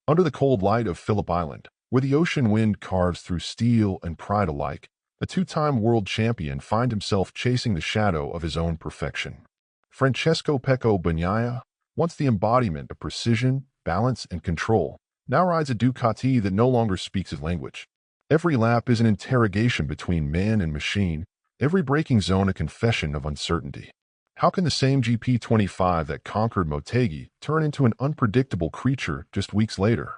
Under the cold light of Phillip Island, where the ocean wind carves through steel and pride alike, a two-time world champion finds himself chasing the shadow of his own perfection. Francesco Pecco Bagnaia, once the embodiment of precision, balance, and control, now rides a Ducati that no longer speaks his language. Every lap is an interrogation between man and machine, every braking zone a confession of uncertainty. How can the same GP25 that conquered Motegi turn into an unpredictable creature just weeks later?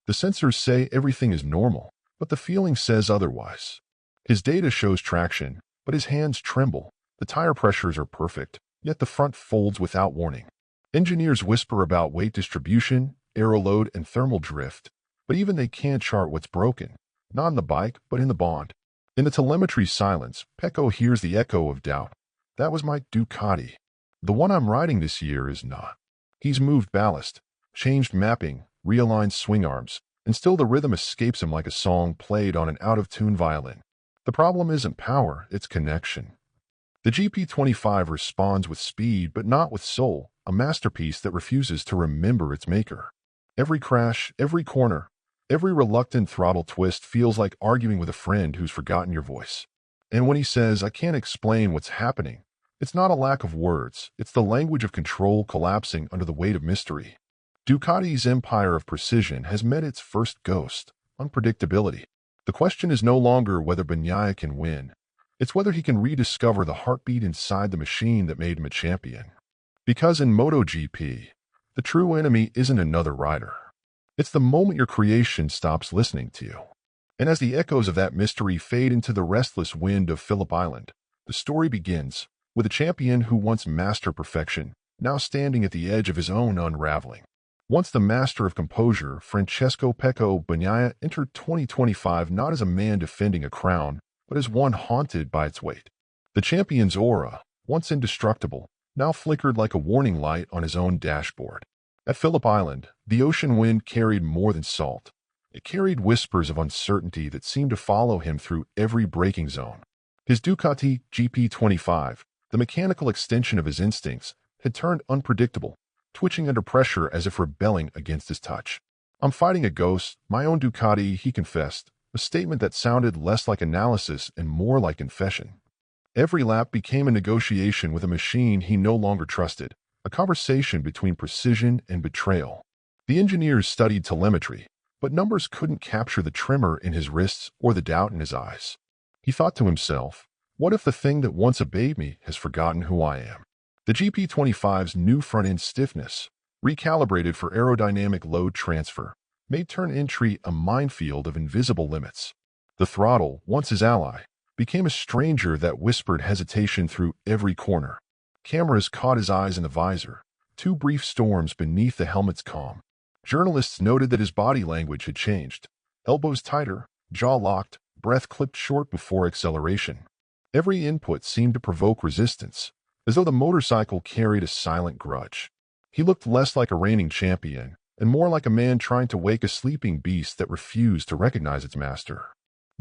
The sensors say everything is normal, but the feeling says otherwise. His data shows traction, but his hands tremble. The tire pressures are perfect, yet the front folds without warning. Engineers whisper about weight distribution, aero load, and thermal drift, but even they can't chart what's broken, not in the bike, but in the bond. In the telemetry silence, Pecco hears the echo of doubt. That was my Ducati. The one I'm riding this year is not. He's moved ballast, changed mapping, realigned swing arms, and still the rhythm escapes him like a song played on an out-of-tune violin. The problem isn't power, it's connection. The GP25 responds with speed but not with soul, a masterpiece that refuses to remember its maker. Every crash, every corner, every reluctant throttle twist feels like arguing with a friend who's forgotten your voice. And when he says, "I can't explain what's happening," it's not a lack of words, it's the language of control collapsing under the weight of mystery. Ducati's empire of precision has met its first ghost, unpredictability. The question is no longer whether Bagnaia can win, it's whether he can rediscover the heartbeat inside the machine that made him a champion. Because in MotoGP, the true enemy isn't another rider. It's the moment your creation stops listening to you. And as the echoes of that mystery fade into the restless wind of Phillip Island, the story begins with a champion who once mastered perfection, now standing at the edge of his own unraveling. Once the master of composure, Francesco Pecco Bagnaia entered 2025 not as a man defending a crown, but as one haunted by its weight. The champion's aura, once indestructible, now flickered like a warning light on his own dashboard. At Phillip Island, the ocean wind carried more than salt. It carried whispers of uncertainty that seemed to follow him through every braking zone. His Ducati GP25, the mechanical extension of his instincts, had turned unpredictable, twitching under pressure as if rebelling against his touch. "I'm fighting a ghost, my own Ducati," he confessed, a statement that sounded less like analysis and more like confession. Every lap became a negotiation with a machine he no longer trusted, a conversation between precision and betrayal. The engineers studied telemetry, but numbers couldn't capture the tremor in his wrists or the doubt in his eyes. He thought to himself, what if the thing that once obeyed me has forgotten who I am? The GP25's new front-end stiffness, recalibrated for aerodynamic load transfer, made turn entry a minefield of invisible limits. The throttle, once his ally, became a stranger that whispered hesitation through every corner. Cameras caught his eyes in the visor, two brief storms beneath the helmet's calm. Journalists noted that his body language had changed. Elbows tighter, jaw locked, breath clipped short before acceleration. Every input seemed to provoke resistance, as though the motorcycle carried a silent grudge. He looked less like a reigning champion, and more like a man trying to wake a sleeping beast that refused to recognize its master.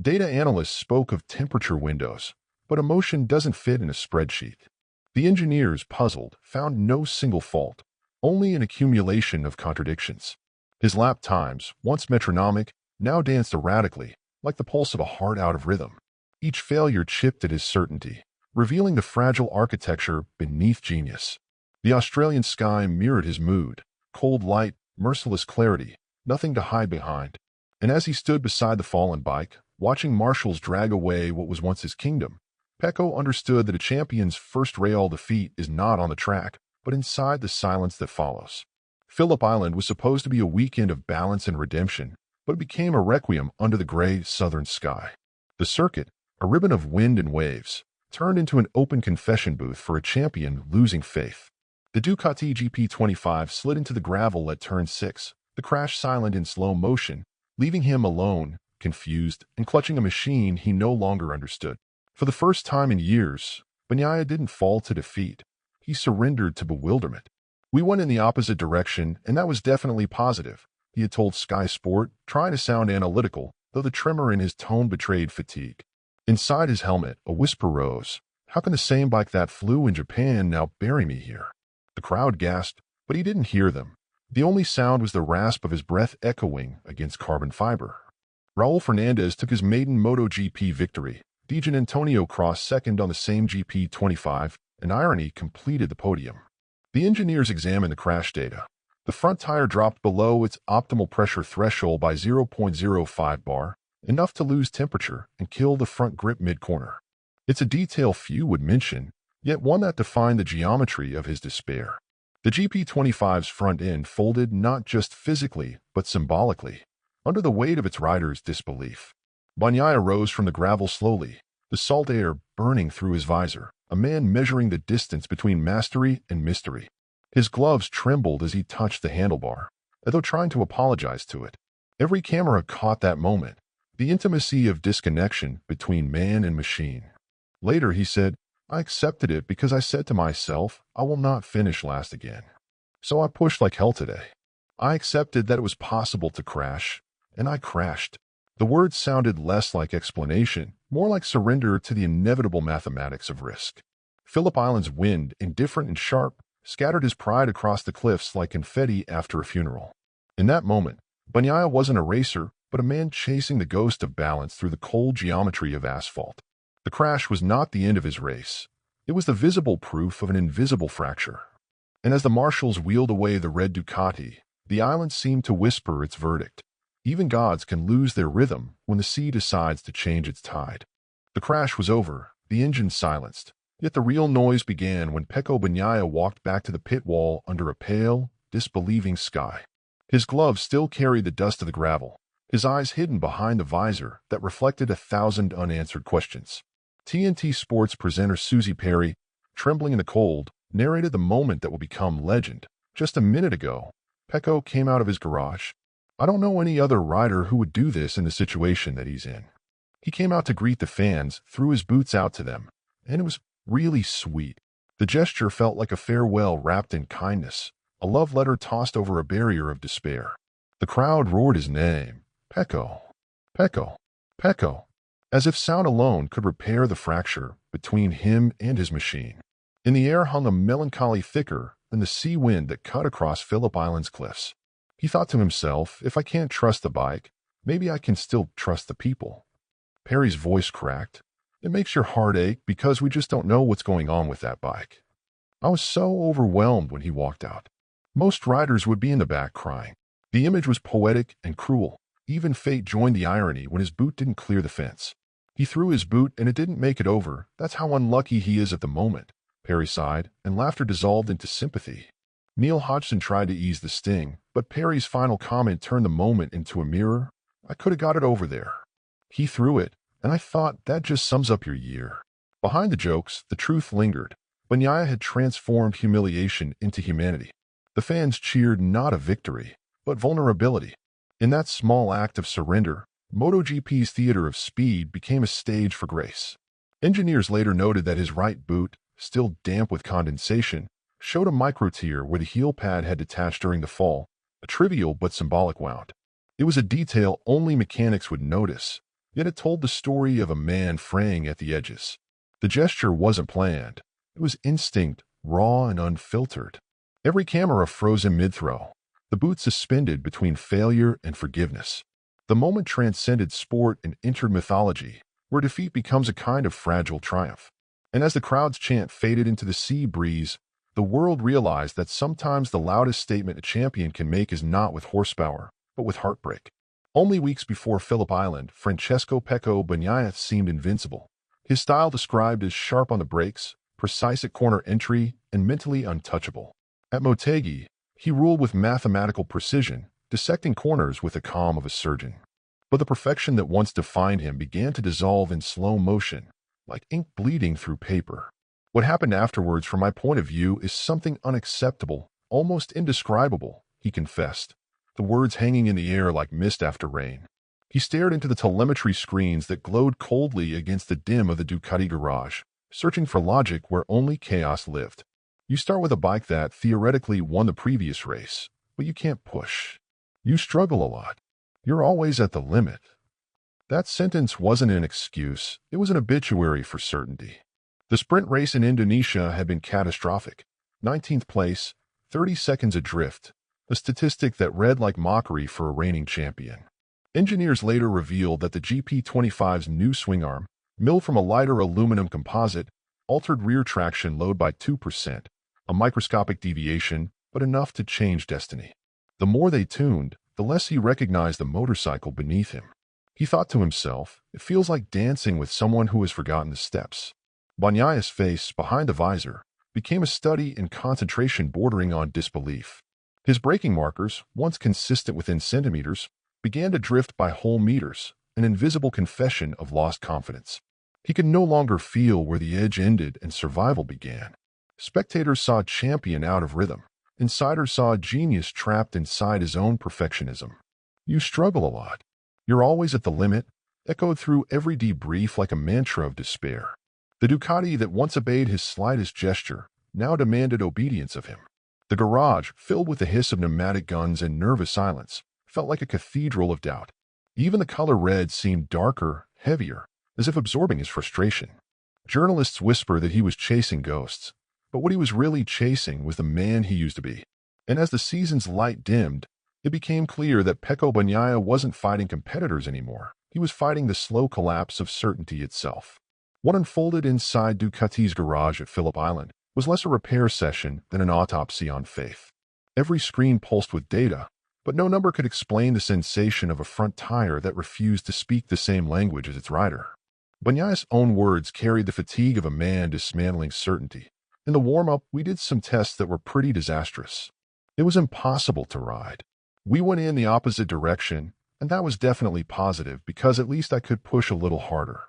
Data analysts spoke of temperature windows, but emotion doesn't fit in a spreadsheet. The engineers, puzzled, found no single fault, only an accumulation of contradictions. His lap times, once metronomic, now danced erratically, like the pulse of a heart out of rhythm. Each failure chipped at his certainty, revealing the fragile architecture beneath genius. The Australian sky mirrored his mood, cold light, merciless clarity, nothing to hide behind. And as he stood beside the fallen bike, watching marshals drag away what was once his kingdom, Pecco understood that a champion's first real defeat is not on the track, but inside the silence that follows. Phillip Island was supposed to be a weekend of balance and redemption, but it became a requiem under the gray southern sky. The circuit, a ribbon of wind and waves, turned into an open confession booth for a champion losing faith. The Ducati GP25 slid into the gravel at turn 6, the crash silent in slow motion, leaving him alone, confused, and clutching a machine he no longer understood. For the first time in years, Bagnaia didn't fall to defeat. He surrendered to bewilderment. "We went in the opposite direction, and that was definitely positive," he had told Sky Sport, trying to sound analytical, though the tremor in his tone betrayed fatigue. Inside his helmet, a whisper rose. How can the same bike that flew in Japan now bury me here? The crowd gasped, but he didn't hear them. The only sound was the rasp of his breath echoing against carbon fiber. Raul Fernandez took his maiden MotoGP victory. Dejan Antonio crossed second on the same GP25, and irony completed the podium. The engineers examined the crash data. The front tire dropped below its optimal pressure threshold by 0.05 bar, enough to lose temperature and kill the front grip mid-corner. It's a detail few would mention, yet one that defined the geometry of his despair. The GP25's front end folded not just physically, but symbolically, under the weight of its rider's disbelief. Bagnaia rose from the gravel slowly, the salt air burning through his visor, a man measuring the distance between mastery and mystery. His gloves trembled as he touched the handlebar, as though trying to apologize to it. Every camera caught that moment, the intimacy of disconnection between man and machine. Later he said, "I accepted it because I said to myself, I will not finish last again. So I pushed like hell today. I accepted that it was possible to crash, and I crashed." The words sounded less like explanation, more like surrender to the inevitable mathematics of risk. Phillip Island's wind, indifferent and sharp, scattered his pride across the cliffs like confetti after a funeral. In that moment, Bagnaia wasn't a racer, but a man chasing the ghost of balance through the cold geometry of asphalt. The crash was not the end of his race. It was the visible proof of an invisible fracture. And as the marshals wheeled away the red Ducati, the island seemed to whisper its verdict. Even gods can lose their rhythm when the sea decides to change its tide. The crash was over, the engine silenced, yet the real noise began when Pecco Bagnaia walked back to the pit wall under a pale, disbelieving sky. His gloves still carried the dust of the gravel, his eyes hidden behind the visor that reflected 1,000 unanswered questions. TNT Sports presenter Susie Perry, trembling in the cold, narrated the moment that will become legend. Just a minute ago, Pecco came out of his garage. I don't know any other rider who would do this in the situation that he's in. He came out to greet the fans, threw his boots out to them, and it was really sweet. The gesture felt like a farewell wrapped in kindness, a love letter tossed over a barrier of despair. The crowd roared his name, Pecco, Pecco, Pecco, as if sound alone could repair the fracture between him and his machine. In the air hung a melancholy thicker than the sea wind that cut across Phillip Island's cliffs. He thought to himself, if I can't trust the bike, maybe I can still trust the people. Perry's voice cracked. It makes your heart ache because we just don't know what's going on with that bike. I was so overwhelmed when he walked out. Most riders would be in the back crying. The image was poetic and cruel. Even fate joined the irony when his boot didn't clear the fence. He threw his boot and it didn't make it over. That's how unlucky he is at the moment. Perry sighed, and laughter dissolved into sympathy. Neil Hodgson tried to ease the sting, but Perry's final comment turned the moment into a mirror. I could have got it over there. He threw it, and I thought that just sums up your year. Behind the jokes, the truth lingered. Bagnaia had transformed humiliation into humanity. The fans cheered not a victory, but vulnerability. In that small act of surrender, MotoGP's theater of speed became a stage for grace. Engineers later noted that his right boot, still damp with condensation, showed a micro-tear where the heel pad had detached during the fall, a trivial but symbolic wound. It was a detail only mechanics would notice, yet it told the story of a man fraying at the edges. The gesture wasn't planned. It was instinct, raw and unfiltered. Every camera froze him mid-throw, the boot suspended between failure and forgiveness. The moment transcended sport and entered mythology, where defeat becomes a kind of fragile triumph. And as the crowd's chant faded into the sea breeze, the world realized that sometimes the loudest statement a champion can make is not with horsepower, but with heartbreak. Only weeks before Phillip Island, Francesco Pecco Bagnaia seemed invincible. His style described as sharp on the brakes, precise at corner entry, and mentally untouchable. At Motegi, he ruled with mathematical precision, dissecting corners with the calm of a surgeon. But the perfection that once defined him began to dissolve in slow motion, like ink bleeding through paper. What happened afterwards, from my point of view, is something unacceptable, almost indescribable, he confessed, the words hanging in the air like mist after rain. He stared into the telemetry screens that glowed coldly against the dim of the Ducati garage, searching for logic where only chaos lived. You start with a bike that theoretically won the previous race, but you can't push. You struggle a lot. You're always at the limit. That sentence wasn't an excuse, it was an obituary for certainty. The sprint race in Indonesia had been catastrophic. 19th place, 30 seconds adrift, a statistic that read like mockery for a reigning champion. Engineers later revealed that the GP25's new swing arm, milled from a lighter aluminum composite, altered rear traction load by 2%, a microscopic deviation, but enough to change destiny. The more they tuned, the less he recognized the motorcycle beneath him. He thought to himself, it feels like dancing with someone who has forgotten the steps. Bagnaia's face, behind the visor, became a study in concentration bordering on disbelief. His braking markers, once consistent within centimeters, began to drift by whole meters, an invisible confession of lost confidence. He could no longer feel where the edge ended and survival began. Spectators saw a champion out of rhythm. Insiders saw a genius trapped inside his own perfectionism. You struggle a lot. You're always at the limit, echoed through every debrief like a mantra of despair. The Ducati that once obeyed his slightest gesture now demanded obedience of him. The garage, filled with the hiss of pneumatic guns and nervous silence, felt like a cathedral of doubt. Even the color red seemed darker, heavier, as if absorbing his frustration. Journalists whisper that he was chasing ghosts, but what he was really chasing was the man he used to be. And as the season's light dimmed, it became clear that Pecco Bagnaia wasn't fighting competitors anymore. He was fighting the slow collapse of certainty itself. What unfolded inside Ducati's garage at Phillip Island was less a repair session than an autopsy on faith. Every screen pulsed with data, but no number could explain the sensation of a front tire that refused to speak the same language as its rider. Bagnaia's own words carried the fatigue of a man dismantling certainty. In the warm-up, we did some tests that were pretty disastrous. It was impossible to ride. We went in the opposite direction, and that was definitely positive because at least I could push a little harder.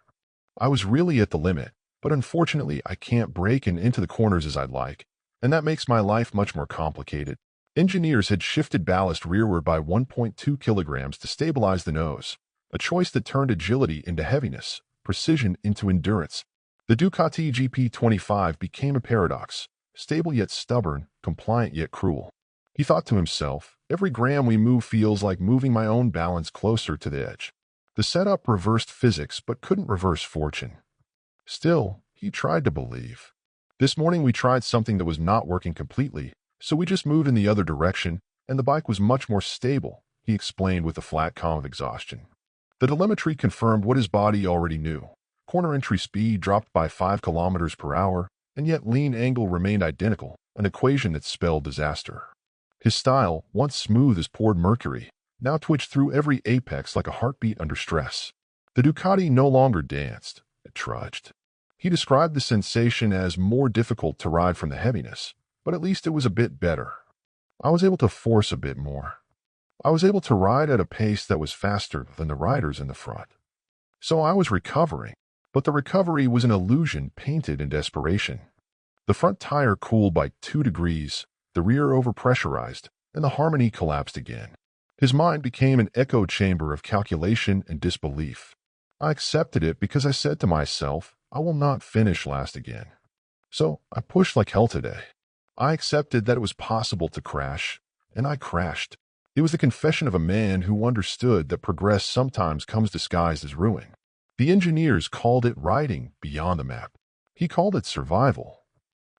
I was really at the limit, but unfortunately I can't brake into the corners as I'd like, and that makes my life much more complicated. Engineers had shifted ballast rearward by 1.2 kilograms to stabilize the nose, a choice that turned agility into heaviness, precision into endurance. The Ducati GP25 became a paradox, stable yet stubborn, compliant yet cruel. He thought to himself, every gram we move feels like moving my own balance closer to the edge. The setup reversed physics but couldn't reverse fortune. Still, he tried to believe. This morning we tried something that was not working completely, so we just moved in the other direction, and the bike was much more stable, he explained with a flat calm of exhaustion. The telemetry confirmed what his body already knew. Corner entry speed dropped by 5 kilometers per hour, and yet lean angle remained identical, an equation that spelled disaster. His style, once smooth as poured mercury, now twitched through every apex like a heartbeat under stress. The Ducati no longer danced, it trudged. He described the sensation as more difficult to ride from the heaviness, but at least it was a bit better. I was able to force a bit more. I was able to ride at a pace that was faster than the riders in the front. So I was recovering. But the recovery was an illusion painted in desperation. The front tire cooled by 2 degrees, the rear overpressurized, and the harmony collapsed again. His mind became an echo chamber of calculation and disbelief. I accepted it because I said to myself, I will not finish last again. So I pushed like hell today. I accepted that it was possible to crash, and I crashed. It was the confession of a man who understood that progress sometimes comes disguised as ruin. The engineers called it riding beyond the map. He called it survival.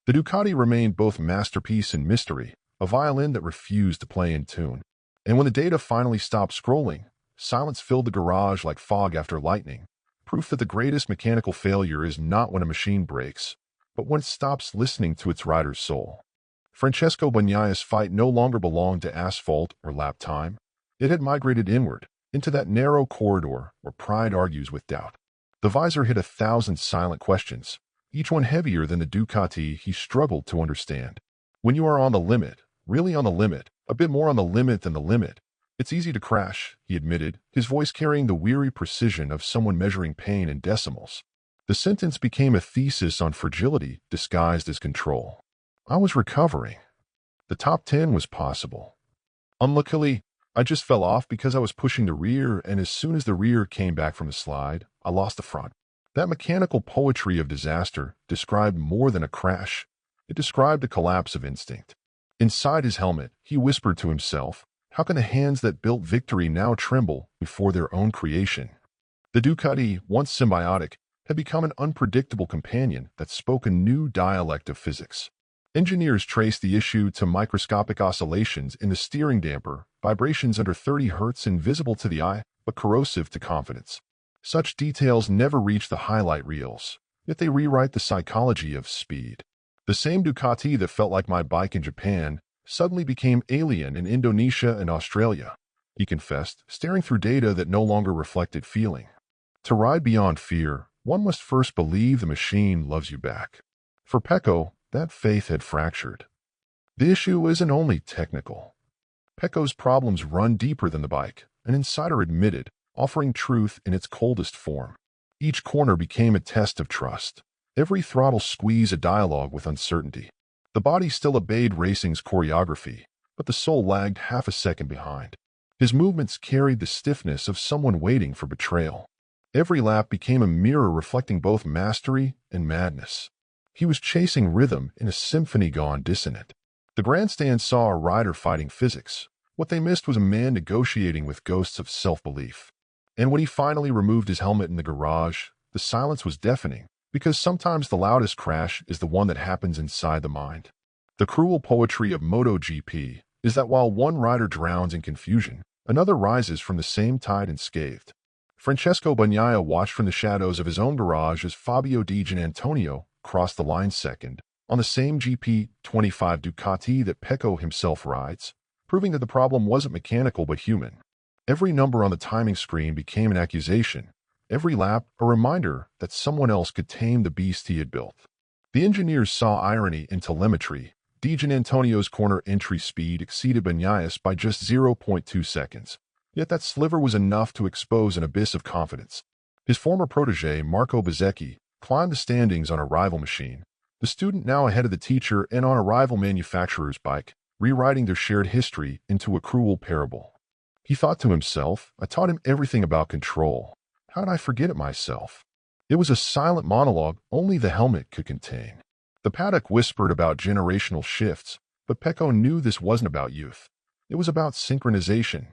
The Ducati remained both masterpiece and mystery, a violin that refused to play in tune. And when the data finally stopped scrolling, silence filled the garage like fog after lightning, proof that the greatest mechanical failure is not when a machine breaks, but when it stops listening to its rider's soul. Francesco Bagnaia's fight no longer belonged to asphalt or lap time. It had migrated inward, into that narrow corridor where pride argues with doubt. The visor hit 1,000 silent questions, each one heavier than the Ducati he struggled to understand. When you are on the limit, really on the limit, a bit more on the limit than the limit, it's easy to crash, he admitted, his voice carrying the weary precision of someone measuring pain in decimals. The sentence became a thesis on fragility disguised as control. I was recovering. The top 10 was possible. Unluckily, I just fell off because I was pushing the rear, and as soon as the rear came back from the slide, I lost the front. That mechanical poetry of disaster described more than a crash. It described the collapse of instinct. Inside his helmet, he whispered to himself, how can the hands that built victory now tremble before their own creation? The Ducati, once symbiotic, had become an unpredictable companion that spoke a new dialect of physics. Engineers traced the issue to microscopic oscillations in the steering damper, vibrations under 30 Hz invisible to the eye, but corrosive to confidence. Such details never reach the highlight reels, yet they rewrite the psychology of speed. The same Ducati that felt like my bike in Japan suddenly became alien in Indonesia and Australia, he confessed, staring through data that no longer reflected feeling. To ride beyond fear, one must first believe the machine loves you back. For Pecco, that faith had fractured. The issue isn't only technical. Pecco's problems run deeper than the bike, an insider admitted, offering truth in its coldest form. Each corner became a test of trust. Every throttle squeeze a dialogue with uncertainty. The body still obeyed racing's choreography, but the soul lagged half a second behind. His movements carried the stiffness of someone waiting for betrayal. Every lap became a mirror reflecting both mastery and madness. He was chasing rhythm in a symphony gone dissonant. The grandstand saw a rider fighting physics. What they missed was a man negotiating with ghosts of self-belief. And when he finally removed his helmet in the garage, the silence was deafening, because sometimes the loudest crash is the one that happens inside the mind. The cruel poetry of MotoGP is that while one rider drowns in confusion, another rises from the same tide unscathed. Francesco Bagnaia watched from the shadows of his own garage as Fabio Di Giannantonio crossed the line second, on the same GP25 Ducati that Pecco himself rides, proving that the problem wasn't mechanical but human. Every number on the timing screen became an accusation, every lap a reminder that someone else could tame the beast he had built. The engineers saw irony in telemetry. Di Giannantonio's corner entry speed exceeded Bagnaia's by just 0.2 seconds. Yet that sliver was enough to expose an abyss of confidence. His former protege, Marco Bezzecchi, climbed the standings on a rival machine, the student now ahead of the teacher and on a rival manufacturer's bike, rewriting their shared history into a cruel parable. He thought to himself, I taught him everything about control. How did I forget it myself? It was a silent monologue only the helmet could contain. The paddock whispered about generational shifts, but Pecco knew this wasn't about youth. It was about synchronization.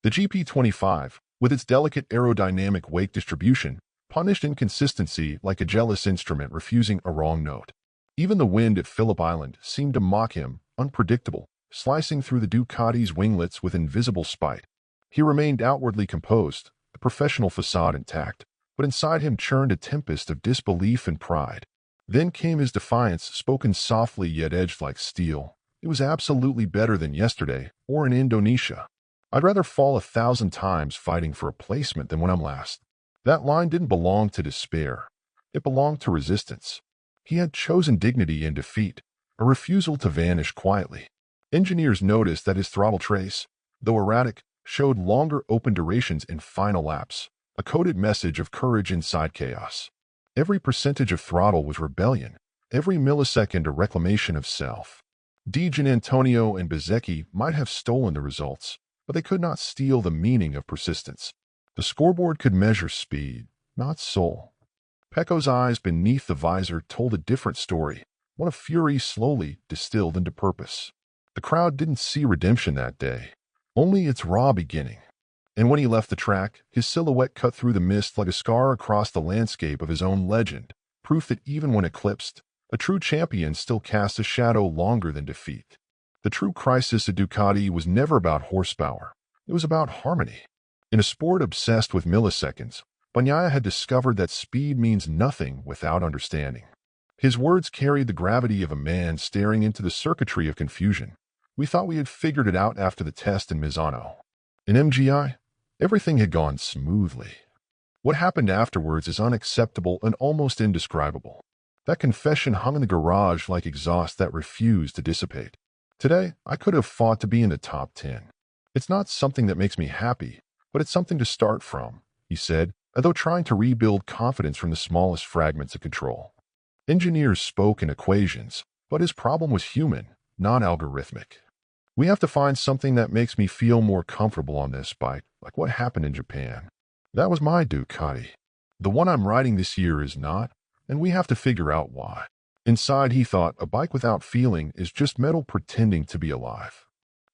The GP25, with its delicate aerodynamic wake distribution, punished inconsistency like a jealous instrument refusing a wrong note. Even the wind at Phillip Island seemed to mock him, unpredictable, slicing through the Ducati's winglets with invisible spite. He remained outwardly composed, the professional facade intact, but inside him churned a tempest of disbelief and pride. Then came his defiance, spoken softly yet edged like steel. It was absolutely better than yesterday, or in Indonesia. I'd rather fall 1,000 times fighting for a placement than when I'm last. That line didn't belong to despair. It belonged to resistance. He had chosen dignity in defeat, a refusal to vanish quietly. Engineers noticed that his throttle trace, though erratic, showed longer open durations in final laps, a coded message of courage inside chaos. Every percentage of throttle was rebellion, every millisecond a reclamation of self. Di Giannantonio and Bezzecchi might have stolen the results, but they could not steal the meaning of persistence. The scoreboard could measure speed, not soul. Pecco's eyes beneath the visor told a different story, one of fury slowly distilled into purpose. The crowd didn't see redemption that day, only its raw beginning. And when he left the track, his silhouette cut through the mist like a scar across the landscape of his own legend, proof that even when eclipsed, a true champion still casts a shadow longer than defeat. The true crisis at Ducati was never about horsepower. It was about harmony. In a sport obsessed with milliseconds, Bagnaia had discovered that speed means nothing without understanding. His words carried the gravity of a man staring into the circuitry of confusion. We thought we had figured it out after the test in Misano. In MGI, everything had gone smoothly. What happened afterwards is unacceptable and almost indescribable. That confession hung in the garage like exhaust that refused to dissipate. Today, I could have fought to be in the top 10. It's not something that makes me happy, but it's something to start from, he said, as though trying to rebuild confidence from the smallest fragments of control. Engineers spoke in equations, but his problem was human, not algorithmic. We have to find something that makes me feel more comfortable on this bike, like what happened in Japan. That was my Ducati. The one I'm riding this year is not, and we have to figure out why. Inside, he thought, a bike without feeling is just metal pretending to be alive.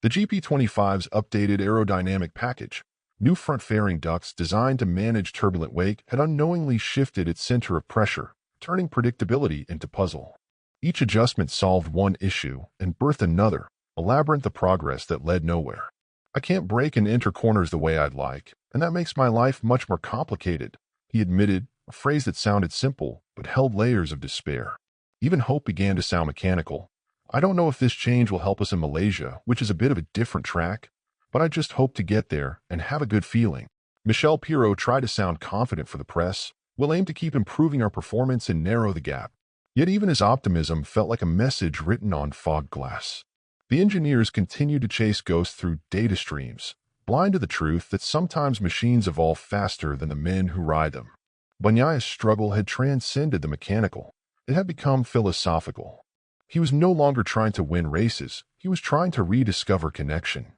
The GP25's updated aerodynamic package, new front fairing ducts designed to manage turbulent wake, had unknowingly shifted its center of pressure, turning predictability into puzzle. Each adjustment solved one issue and birthed another, a labyrinth of progress that led nowhere. I can't break and enter corners the way I'd like, and that makes my life much more complicated, he admitted, a phrase that sounded simple but held layers of despair. Even hope began to sound mechanical. I don't know if this change will help us in Malaysia, which is a bit of a different track, but I just hope to get there and have a good feeling. Michel Pirot tried to sound confident for the press. We'll aim to keep improving our performance and narrow the gap. Yet even his optimism felt like a message written on fog glass. The engineers continued to chase ghosts through data streams, blind to the truth that sometimes machines evolve faster than the men who ride them. Bagnaia's struggle had transcended the mechanical. It had become philosophical. He was no longer trying to win races. He was trying to rediscover connection.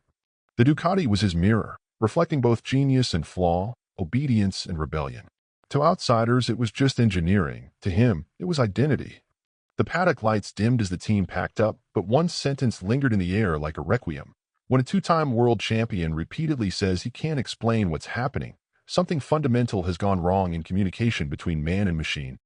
The Ducati was his mirror, reflecting both genius and flaw, obedience and rebellion. To outsiders, it was just engineering. To him, it was identity. The paddock lights dimmed as the team packed up, but one sentence lingered in the air like a requiem. When a two-time world champion repeatedly says he can't explain what's happening, something fundamental has gone wrong in communication between man and machine.